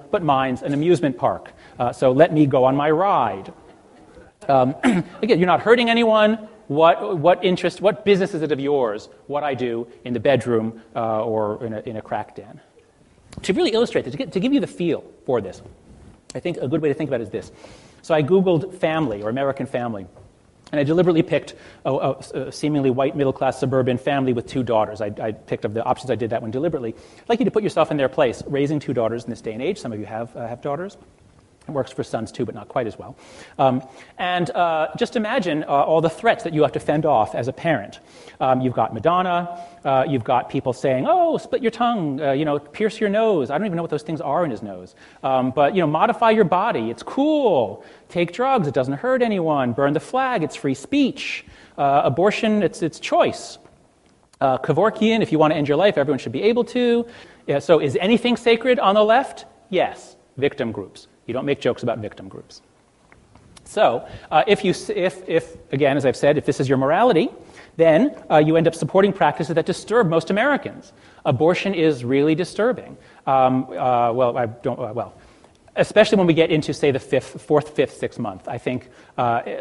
but mine's an amusement park. So let me go on my ride. Again, you're not hurting anyone. What interest, what business is it of yours, what I do in the bedroom or in a crack den? To really illustrate this, to give you the feel for this, I think a good way to think about it is this. So I Googled family or American family, and I deliberately picked a seemingly white middle-class suburban family with 2 daughters. I picked of the options, I did that one deliberately. I'd like you to put yourself in their place, raising 2 daughters in this day and age. Some of you have daughters. It works for sons too, but not quite as well. And just imagine all the threats that you have to fend off as a parent. You've got Madonna. You've got people saying, "Oh, split your tongue. Pierce your nose." I don't even know what those things are in his nose. But modify your body. It's cool. Take drugs. It doesn't hurt anyone. Burn the flag. It's free speech. Abortion. It's choice. Kevorkian. If you want to end your life, everyone should be able to. Yeah, so is anything sacred on the left? Yes. Victim groups. You don't make jokes about victim groups. So, if again, as I've said, if this is your morality, then you end up supporting practices that disturb most Americans. Abortion is really disturbing. Especially when we get into, say, the fourth, fifth, sixth month. I think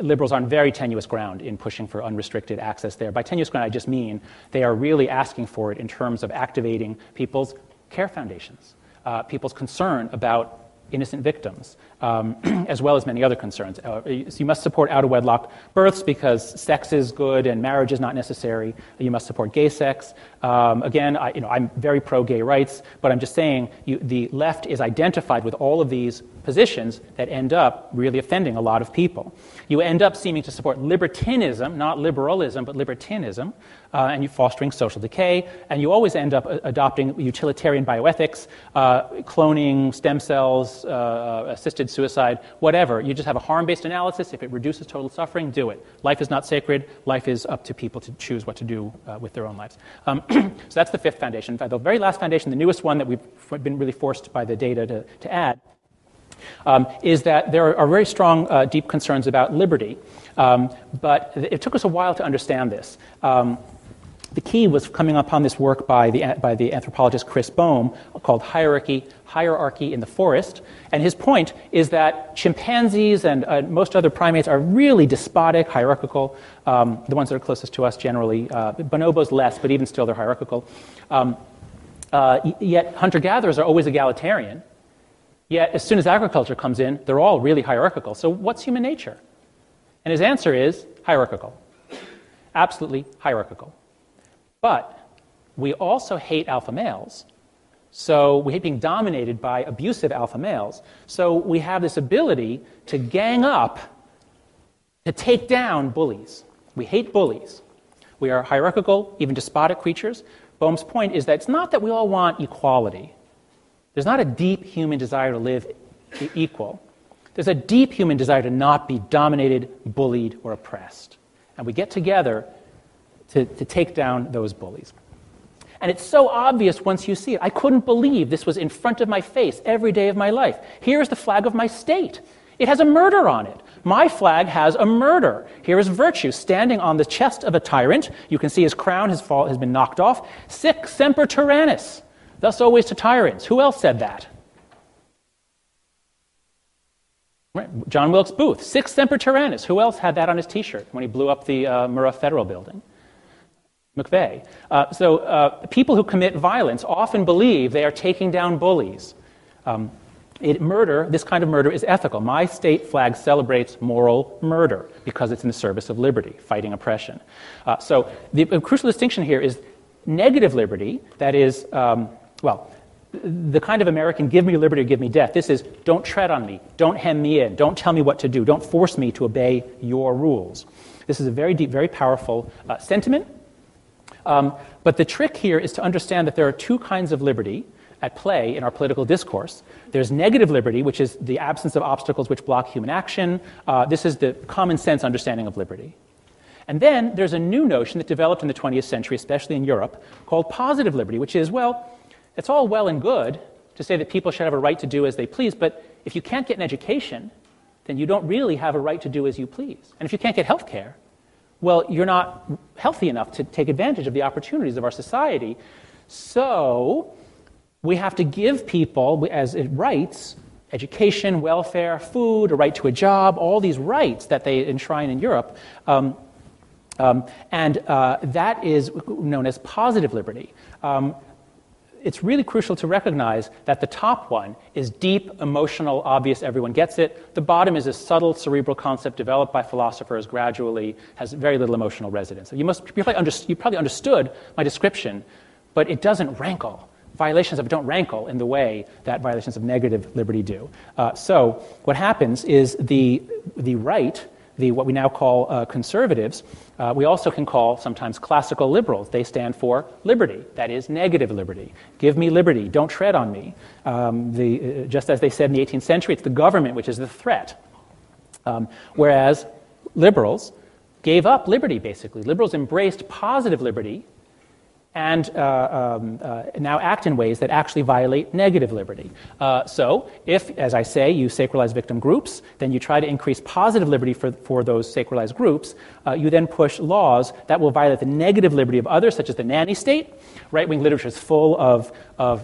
liberals are on very tenuous ground in pushing for unrestricted access there. By tenuous ground, I just mean they are really asking for it in terms of activating people's care foundations, people's concern about innocent victims, as well as many other concerns. So you must support out-of-wedlock births because sex is good and marriage is not necessary. You must support gay sex. Again, I'm very pro-gay rights, but I'm just saying the left is identified with all of these positions that end up really offending a lot of people. You end up seeming to support libertinism, not liberalism, but libertinism, and you're fostering social decay, and you always end up adopting utilitarian bioethics, cloning, stem cells, assisted suicide, whatever. You just have a harm-based analysis. If it reduces total suffering, do it. Life is not sacred. Life is up to people to choose what to do with their own lives. So that's the fifth foundation. The very last foundation, the newest one that we've been really forced by the data to add, is that there are very strong, deep concerns about liberty. But it took us a while to understand this. The key was coming upon this work by the anthropologist Chris Bohm called Hierarchy in the Forest. And his point is that chimpanzees and most other primates are really despotic, hierarchical, the ones that are closest to us generally. Bonobos less, but even still they're hierarchical. Yet hunter-gatherers are always egalitarian. Yet as soon as agriculture comes in, they're all really hierarchical. So what's human nature? And his answer is hierarchical. Absolutely hierarchical. But we also hate alpha males. So we hate being dominated by abusive alpha males. So we have this ability to gang up to take down bullies. We hate bullies. We are hierarchical, even despotic creatures. Bohm's point is that it's not that we all want equality. There's not a deep human desire to live equal. There's a deep human desire to not be dominated, bullied, or oppressed. And we get together to take down those bullies. And it's so obvious once you see it. I couldn't believe this was in front of my face every day of my life. Here's the flag of my state. It has a murder on it. My flag has a murder. Here is virtue standing on the chest of a tyrant. You can see his crown has been knocked off. Sic semper tyrannis, thus always to tyrants. Who else said that? Right. John Wilkes Booth, Sic semper tyrannis. Who else had that on his T-shirt when he blew up the Murrah Federal Building? McVeigh. So people who commit violence often believe they are taking down bullies. This kind of murder is ethical. My state flag celebrates moral murder because it's in the service of liberty, fighting oppression. So the crucial distinction here is negative liberty, that is, the kind of American give me liberty or give me death. This is don't tread on me, don't hem me in, don't tell me what to do, don't force me to obey your rules. This is a very deep, very powerful sentiment. But the trick here is to understand that there are two kinds of liberty at play in our political discourse. There's negative liberty, which is the absence of obstacles which block human action. This is the common sense understanding of liberty. And then there's a new notion that developed in the 20th century, especially in Europe, called positive liberty, which is, it's all well and good to say that people should have a right to do as they please, but if you can't get an education, then you don't really have a right to do as you please. And if you can't get health care, you're not healthy enough to take advantage of the opportunities of our society. So we have to give people, as rights, education, welfare, food, a right to a job, all these rights that they enshrine in Europe. That is known as positive liberty. It's really crucial to recognize that the top one is deep, emotional, obvious, everyone gets it. The bottom is a subtle cerebral concept developed by philosophers gradually, has very little emotional resonance. You probably understood my description, but it doesn't rankle. Violations of it don't rankle in the way that violations of negative liberty do. So what happens is the right, what we now call conservatives, we also can call sometimes classical liberals. They stand for liberty, that is, negative liberty. Give me liberty, don't tread on me. Just as they said in the 18th century, it's the government which is the threat. Whereas liberals gave up liberty, basically. Liberals embraced positive liberty and now act in ways that actually violate negative liberty. So if, as I say, you sacralize victim groups, then you try to increase positive liberty for those sacralized groups, you then push laws that will violate the negative liberty of others, such as the nanny state. Right-wing literature is full of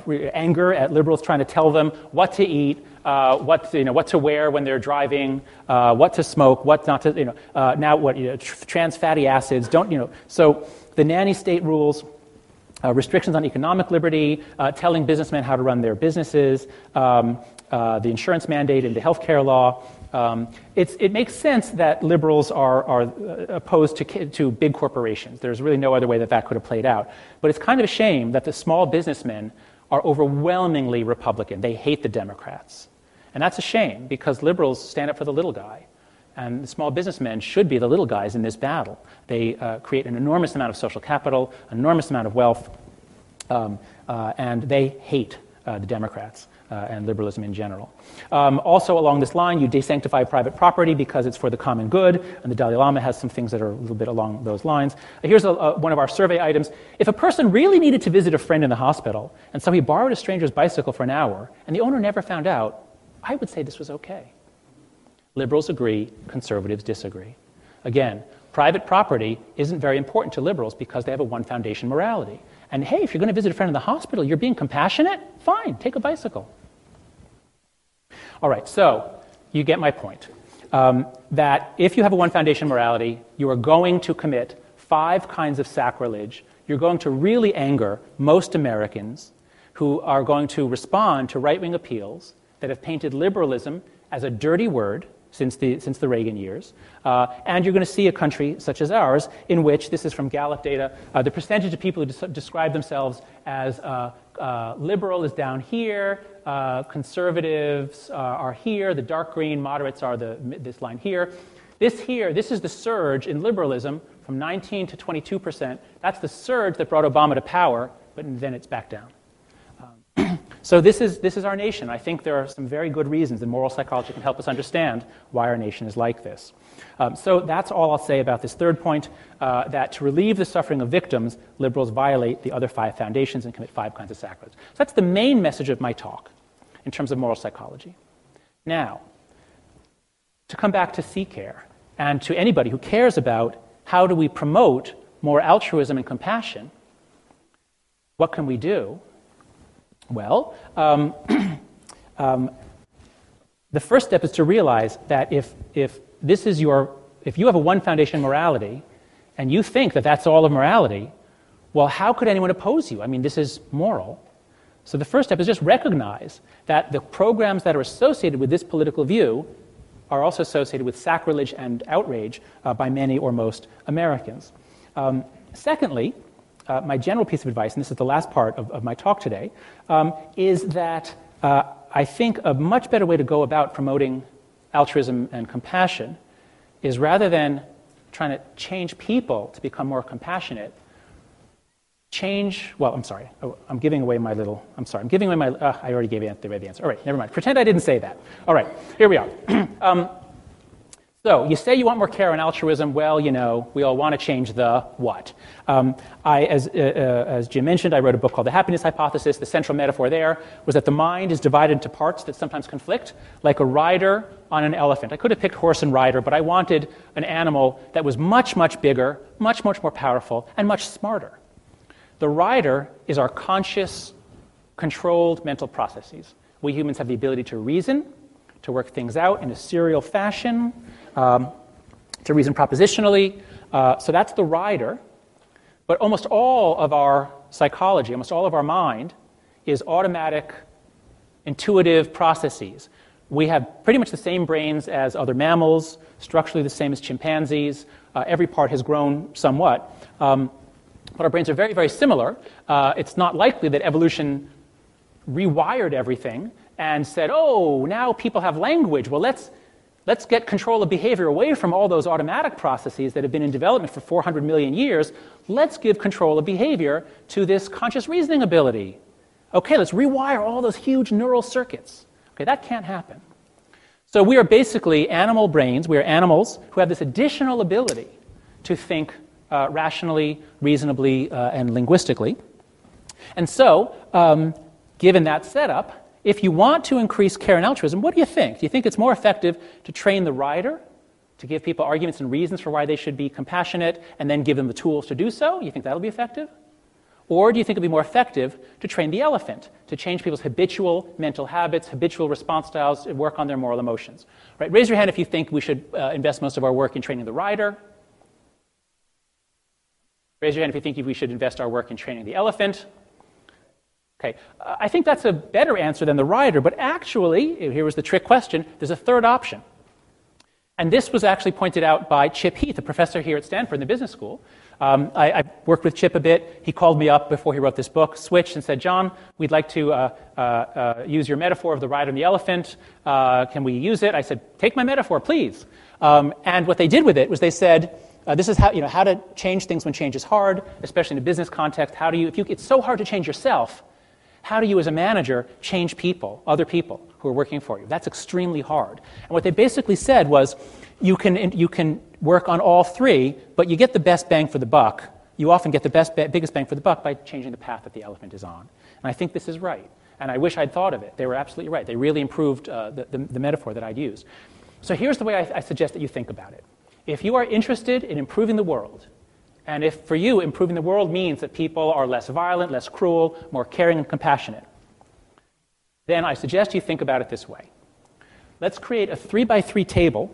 anger at liberals trying to tell them what to eat, what to wear when they're driving, what to smoke, what not to, trans fatty acids, So the nanny state rules, restrictions on economic liberty, telling businessmen how to run their businesses, the insurance mandate in the healthcare law. It makes sense that liberals are opposed to big corporations. There's really no other way that could have played out. But it's kind of a shame that the small businessmen are overwhelmingly Republican. They hate the Democrats. And that's a shame, because liberals stand up for the little guy. And the small businessmen should be the little guys in this battle. They create an enormous amount of social capital, an enormous amount of wealth, and they hate the Democrats and liberalism in general. Also along this line, you desanctify private property because it's for the common good, and the Dalai Lama has some things that are a little bit along those lines. Here's one of our survey items. If a person really needed to visit a friend in the hospital, and so he borrowed a stranger's bicycle for an hour, and the owner never found out, I would say this was okay. Liberals agree, conservatives disagree. Again, private property isn't very important to liberals because they have a one foundation morality. And hey, if you're going to visit a friend in the hospital, you're being compassionate? Fine, take a bicycle. All right, so you get my point. That if you have a one foundation morality, you are going to commit 5 kinds of sacrilege. You're going to really anger most Americans who are going to respond to right-wing appeals that have painted liberalism as a dirty word since the Reagan years. And you're going to see a country such as ours in which, this is from Gallup data, the percentage of people who describe themselves as liberal is down here, conservatives are here, the dark green, moderates are this line here. This is the surge in liberalism from 19 to 22%. That's the surge that brought Obama to power, but then it's back down. So this is our nation. I think there are some very good reasons, and moral psychology can help us understand why our nation is like this. So that's all I'll say about this third point, that to relieve the suffering of victims, liberals violate the other 5 foundations and commit 5 kinds of sacrilege. So that's the main message of my talk in terms of moral psychology. Now, to come back to C-Care, and to anybody who cares about how do we promote more altruism and compassion, what can we do? Well, the first step is to realize that if you have a one foundation morality, and you think that that's all of morality, well, how could anyone oppose you? I mean, this is moral. So the first step is just recognize that the programs that are associated with this political view are also associated with sacrilege and outrage by many or most Americans. Secondly, my general piece of advice, and this is the last part of my talk today, is that I think a much better way to go about promoting altruism and compassion is, rather than trying to change people to become more compassionate, I'm giving away my I already gave the answer. All right, never mind. Pretend I didn't say that. All right, here we are. So you say you want more care and altruism. Well, we all want to change the what? As Jim mentioned, I wrote a book called The Happiness Hypothesis. The central metaphor there was that the mind is divided into parts that sometimes conflict, like a rider on an elephant. I could have picked horse and rider, but I wanted an animal that was much, much bigger, much, much more powerful, and much smarter. The rider is our conscious controlled mental processes. We humans have the ability to reason, to work things out in a serial fashion, to reason propositionally. So that's the rider. But almost all of our psychology, almost all of our mind, is automatic, intuitive processes. We have pretty much the same brains as other mammals, structurally the same as chimpanzees. Every part has grown somewhat. But our brains are very, very similar. It's not likely that evolution rewired everything and said, oh, now people have language. Well, let's get control of behavior away from all those automatic processes that have been in development for 400 million years. Let's give control of behavior to this conscious reasoning ability. Okay, let's rewire all those huge neural circuits. Okay, that can't happen. So we are basically animal brains. We are animals who have this additional ability to think rationally, reasonably, and linguistically. And so, given that setup, if you want to increase care and altruism, what do you think? Do you think it's more effective to train the rider, to give people arguments and reasons for why they should be compassionate, and then give them the tools to do so? You think that'll be effective? Or do you think it'll be more effective to train the elephant, to change people's habitual mental habits, habitual response styles, and work on their moral emotions? Right? Raise your hand if you think we should invest most of our work in training the rider. Raise your hand if you think we should invest our work in training the elephant. Okay, I think that's a better answer than the rider, but actually, here was the trick question, there's a third option. And this was actually pointed out by Chip Heath, a professor here at Stanford in the business school. I worked with Chip a bit. He called me up before he wrote this book, switched, and said, John, we'd like to use your metaphor of the rider and the elephant. Can we use it? I said, take my metaphor, please. And what they did with it was they said, this is how to change things when change is hard, especially in a business context. It's so hard to change yourself. How do you, as a manager, change people, other people who are working for you? That's extremely hard. And what they basically said was, you can work on all three, but you get the best bang for the buck. You often get the biggest bang for the buck by changing the path that the elephant is on. And I think this is right. And I wish I'd thought of it. They were absolutely right. They really improved the metaphor that I'd used. So here's the way I suggest that you think about it. If you are interested in improving the world, and if for you improving the world means that people are less violent, less cruel, more caring and compassionate, then I suggest you think about it this way. Let's create a 3x3 table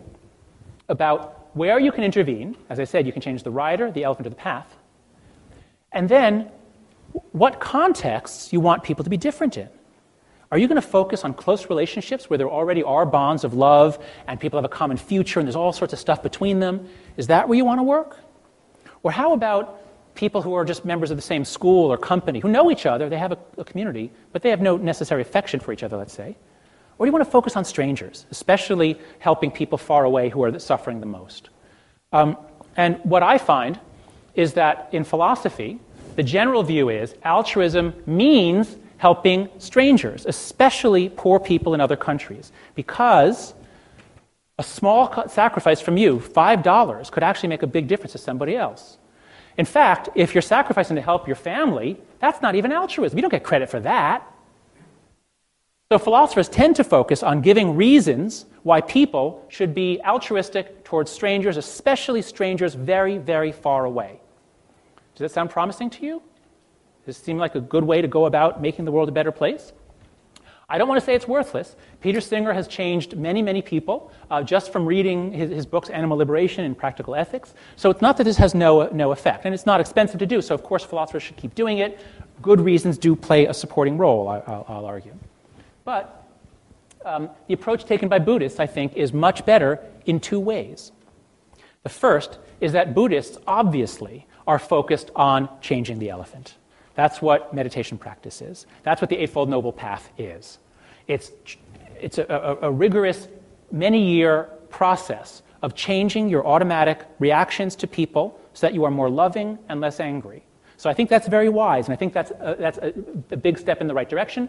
about where you can intervene. As I said, you can change the rider, the elephant, or the path. And then what contexts you want people to be different in. Are you going to focus on close relationships where there already are bonds of love and people have a common future and there's all sorts of stuff between them? Is that where you want to work? Or how about people who are just members of the same school or company, who know each other, they have a community, but they have no necessary affection for each other, let's say? Or do you want to focus on strangers, especially helping people far away who are suffering the most? And what I find is that in philosophy, the general view is altruism means helping strangers, especially poor people in other countries, because a small sacrifice from you, $5, could actually make a big difference to somebody else. In fact, if you're sacrificing to help your family, that's not even altruism. You don't get credit for that. So philosophers tend to focus on giving reasons why people should be altruistic towards strangers, especially strangers very, very far away. Does that sound promising to you? Does it seem like a good way to go about making the world a better place? I don't want to say it's worthless. Peter Singer has changed many, many people just from reading his books, Animal Liberation and Practical Ethics. So it's not that this has no effect. And it's not expensive to do, so of course philosophers should keep doing it. Good reasons do play a supporting role, I'll argue. But the approach taken by Buddhists, I think, is much better in two ways. The first is that Buddhists, obviously, are focused on changing the elephant. That's what meditation practice is. That's what the Eightfold Noble Path is. It's a rigorous, many-year process of changing your automatic reactions to people so that you are more loving and less angry. So I think that's very wise, and I think that's a big step in the right direction.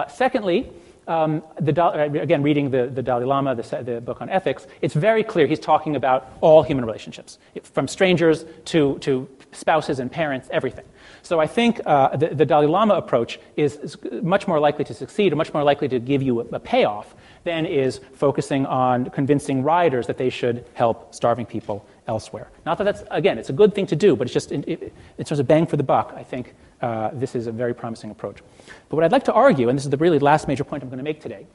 Secondly, again, reading the Dalai Lama, the book on ethics, it's very clear he's talking about all human relationships, from strangers to spouses and parents, everything. So I think the Dalai Lama approach is much more likely to succeed and much more likely to give you a payoff than is focusing on convincing riders that they should help starving people elsewhere. Not that that's, again, it's a good thing to do, but it's just, in terms of bang for the buck, I think this is a very promising approach. But what I'd like to argue, and this is the really last major point I'm going to make today,